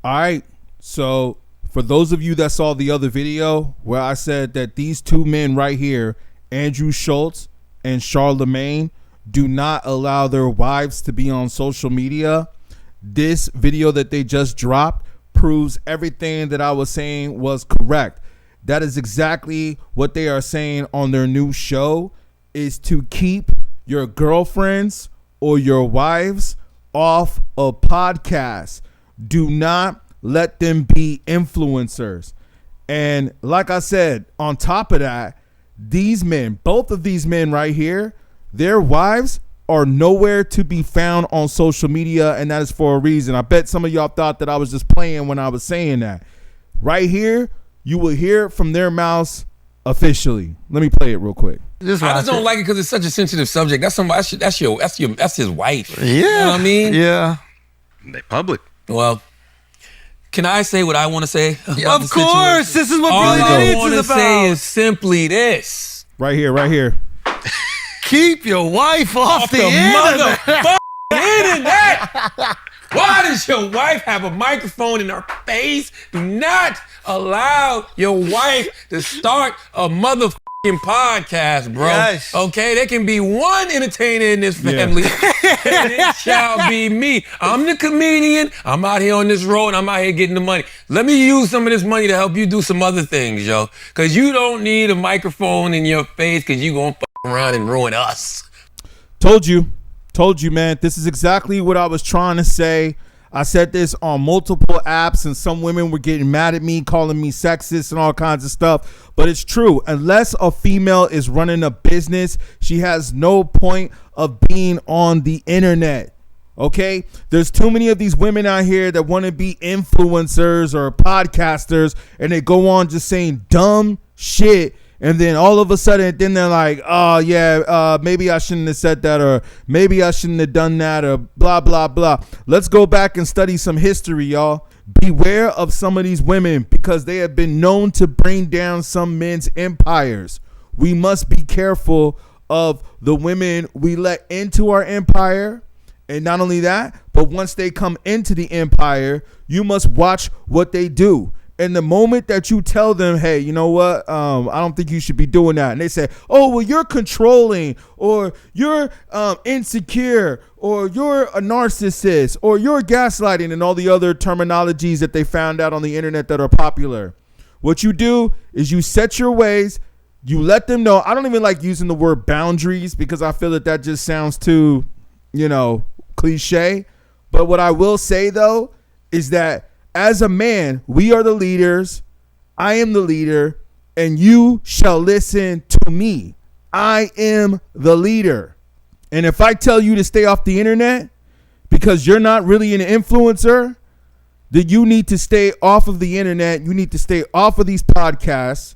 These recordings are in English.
All right. So for those of you that saw the other video where I said that these two men right here, Andrew Schulz and Charlamagne, do not allow their wives to be on social media, this video that they just dropped proves everything that I was saying was correct. That is exactly what they are saying on their new show, is to keep your girlfriends or your wives off a podcast. Do not let them be influencers. And like I said, on top of that, these men, both of these men right here, their wives are nowhere to be found on social media, and that is for a reason. I bet some of y'all thought that I was just playing when I was saying that. Right here, you will hear it from their mouths officially. Let me play it real quick. I just don't like it because it's such a sensitive subject. That's somebody. That's his wife. Yeah, you know what I mean. Yeah, they public. Well, can I say what I want to say? Of course, this is what all Brilliant I Idiots want is to about. say is simply this: right here. Keep your wife off the internet. Internet. Why does your wife have a microphone in her face? Do not allow your wife to start a motherfucking podcast, bro. Yes. Okay, there can be one entertainer in this family, and it shall be me. I'm the comedian. I'm out here on this road, and I'm out here getting the money. Let me use some of this money to help you do some other things, yo. Because you don't need a microphone in your face because you going to around and ruin us. Told you, man. This is exactly what I was trying to say. I said this on multiple apps, and some women were getting mad at me, calling me sexist and all kinds of stuff. But it's true. Unless a female is running a business, she has no point of being on the internet. Okay? There's too many of these women out here that want to be influencers or podcasters, and they go on just saying dumb shit. And then all of a sudden, then they're like, oh, yeah, maybe I shouldn't have said that, or maybe I shouldn't have done that, or blah, blah, blah. Let's go back and study some history, y'all. Beware of some of these women because they have been known to bring down some men's empires. We must be careful of the women we let into our empire. And not only that, but once they come into the empire, you must watch what they do. And the moment that you tell them, hey, you know what? I don't think you should be doing that. And they say, oh, well, you're controlling, or you're insecure, or you're a narcissist, or you're gaslighting, and all the other terminologies that they found out on the internet that are popular. What you do is you set your ways. You let them know. I don't even like using the word boundaries because I feel that just sounds too, cliche. But what I will say, though, is that as a man, we are the leaders. I am the leader, and you shall listen to me. I am the leader. And if I tell you to stay off the internet because you're not really an influencer, then you need to stay off of the internet. You need to stay off of these podcasts.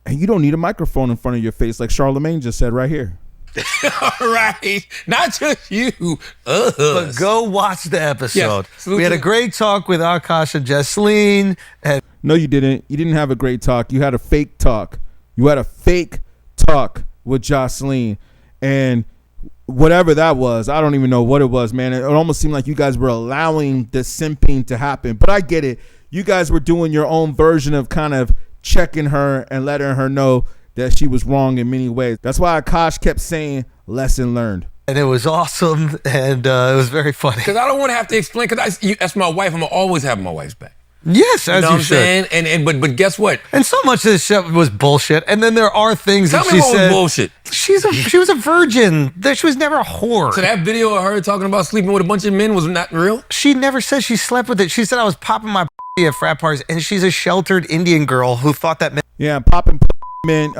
And you don't need a microphone in front of your face like Charlamagne just said right here. All right. Not just you. Us. But go watch the episode. Yes. We had a great talk with Akaash and Jesseline. No, you didn't. You didn't have a great talk. You had a fake talk. You had a fake talk with Jocelyn. And whatever that was, I don't even know what it was, man. It almost seemed like you guys were allowing the simping to happen. But I get it. You guys were doing your own version of kind of checking her and letting her know that she was wrong in many ways. That's why Akaash kept saying, lesson learned. And it was awesome, and it was very funny. Because I don't want to have to explain, because that's my wife. I'm going to always have my wife's back. Yes, as you should. And but guess what? And so much of this shit was bullshit. And then there are things that she said. Bullshit. She was a virgin. She was never a whore. So that video of her talking about sleeping with a bunch of men was not real? She never said she slept with it. She said I was popping my at frat parties, and she's a sheltered Indian girl who thought that meant. Yeah, popping men,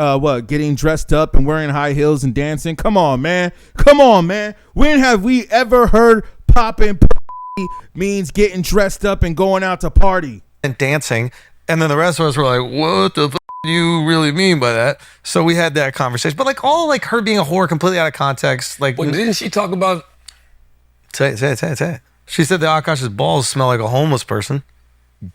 getting dressed up and wearing high heels and dancing. Come on, man. When have we ever heard popping means getting dressed up and going out to party and dancing? And then the rest of us were like, what the do you really mean by that? So we had that conversation, but all her being a whore completely out of context. Like, well, didn't she talk about? Say it. She said that Akaash's balls smell like a homeless person.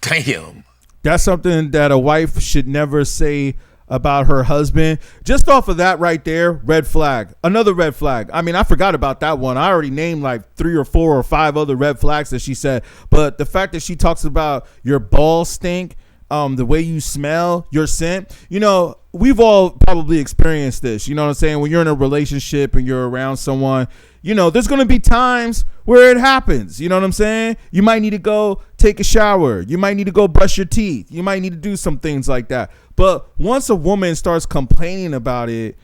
Damn. That's something that a wife should never say about her husband. Just off of that right there, red flag. Another red flag. I mean, I forgot about that one. I already named like 3 or 4 or 5 other red flags that she said. But the fact that she talks about your balls stink, the way you smell, your scent, you know, we've all probably experienced this. You know what I'm saying? When you're in a relationship and you're around someone, you know, there's going to be times where it happens. You know what I'm saying? You might need to go take a shower. You might need to go brush your teeth. You might need to do some things like that. But once a woman starts complaining about it,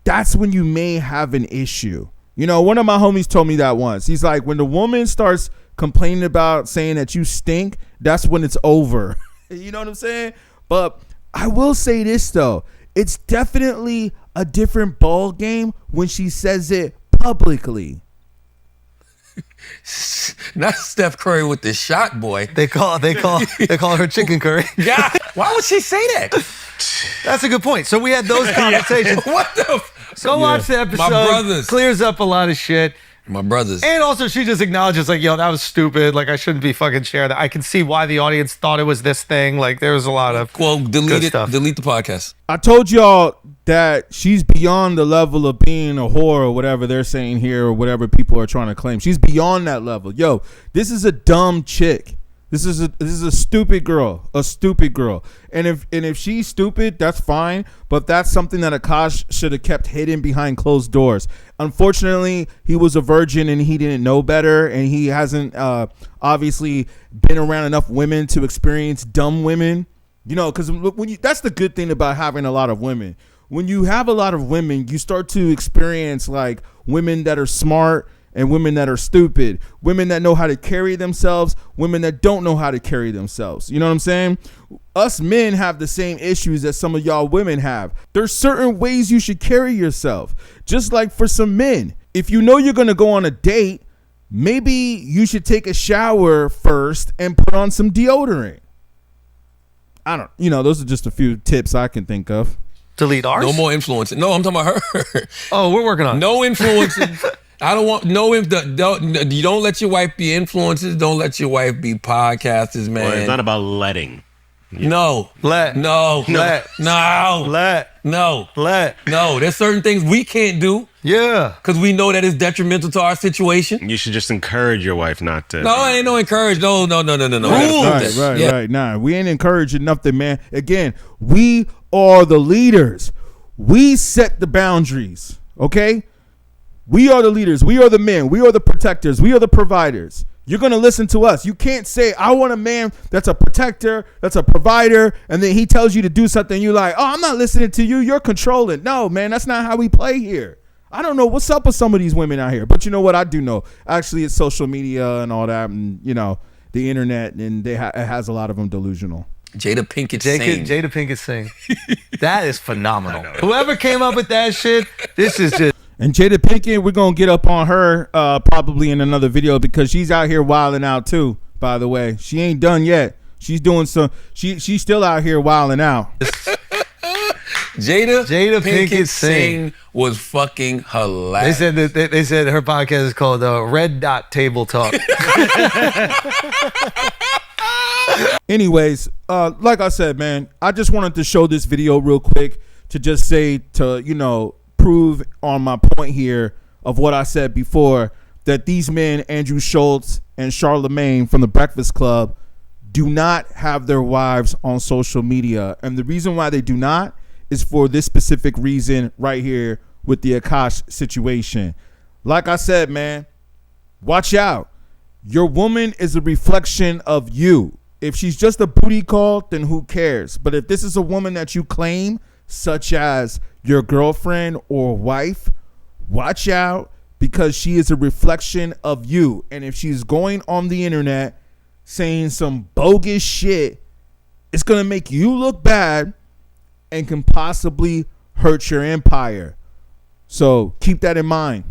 that's when you may have an issue. You know, one of my homies told me that once. He's like, when the woman starts complaining about saying that you stink, that's when it's over. You know what I'm saying? But I will say this, though. It's definitely a different ball game when she says it publicly. Not Steph Curry with the shot, boy. They call her chicken curry. God, why would she say that? That's a good point. So we had those conversations. What the? Go watch the episode. My brothers. Clears up a lot of shit. My brothers. And also she just acknowledges like, yo, that was stupid. Like I shouldn't be fucking sharing that. I can see why the audience thought it was this thing. Like there was a lot of delete it. stuff. Delete the podcast. I told y'all that she's beyond the level of being a whore or whatever they're saying here or whatever people are trying to claim. She's beyond that level. Yo, this is a dumb chick. This is a stupid girl, And if she's stupid, that's fine. But that's something that Akaash should have kept hidden behind closed doors. Unfortunately, he was a virgin and he didn't know better, and he hasn't obviously been around enough women to experience dumb women. You know, because that's the good thing about having a lot of women. When you have a lot of women, you start to experience like women that are smart and women that are stupid, women that know how to carry themselves, women that don't know how to carry themselves. You know what I'm saying? Us men have the same issues that some of y'all women have. There's certain ways you should carry yourself. Just like for some men, if you know you're going to go on a date, maybe you should take a shower first and put on some deodorant. Those are just a few tips I can think of. Delete ours? No more influencing. No, I'm talking about her. Oh, we're working on it. No influencing. I don't want you don't let your wife be influencers. Don't let your wife be podcasters, man. Well, it's not about letting. No. Let. No. Let. No. Let. No. Let. No. There's certain things we can't do. Yeah. Because we know that it's detrimental to our situation. You should just encourage your wife not to. No, ain't no encourage. No. Right. Nah, we ain't encouraging nothing, man. Again, we are the leaders. We set the boundaries, okay? We are the leaders. We are the men. We are the protectors. We are the providers. You're going to listen to us. You can't say, I want a man that's a protector, that's a provider, and then he tells you to do something. You're like, oh, I'm not listening to you. You're controlling. No, man, that's not how we play here. I don't know what's up with some of these women out here. But you know what? I do know. Actually, it's social media and all that and, you know, the internet, and it has a lot of them delusional. Jada Pinkett Singh. That is phenomenal. Whoever came up with that shit, this is just. And Jada Pinkett, we're going to get up on her probably in another video because she's out here wilding out too, by the way. She ain't done yet. She's doing she's still out here wilding out. Jada Pinkett Singh was fucking hilarious. They said her podcast is called Red Dot Table Talk. Anyways, like I said, man, I just wanted to show this video real quick to just say prove on my point here of what I said before, that these men, Andrew Schulz and Charlamagne from the Breakfast Club, do not have their wives on social media. And the reason why they do not is for this specific reason right here with the Akaash situation. Like I said, man, watch out. Your woman is a reflection of you. If she's just a booty call, then who cares? But if this is a woman that you claim, such as your girlfriend or wife, watch out, because she is a reflection of you. And if she's going on the internet saying some bogus shit, it's going to make you look bad and can possibly hurt your empire. So keep that in mind.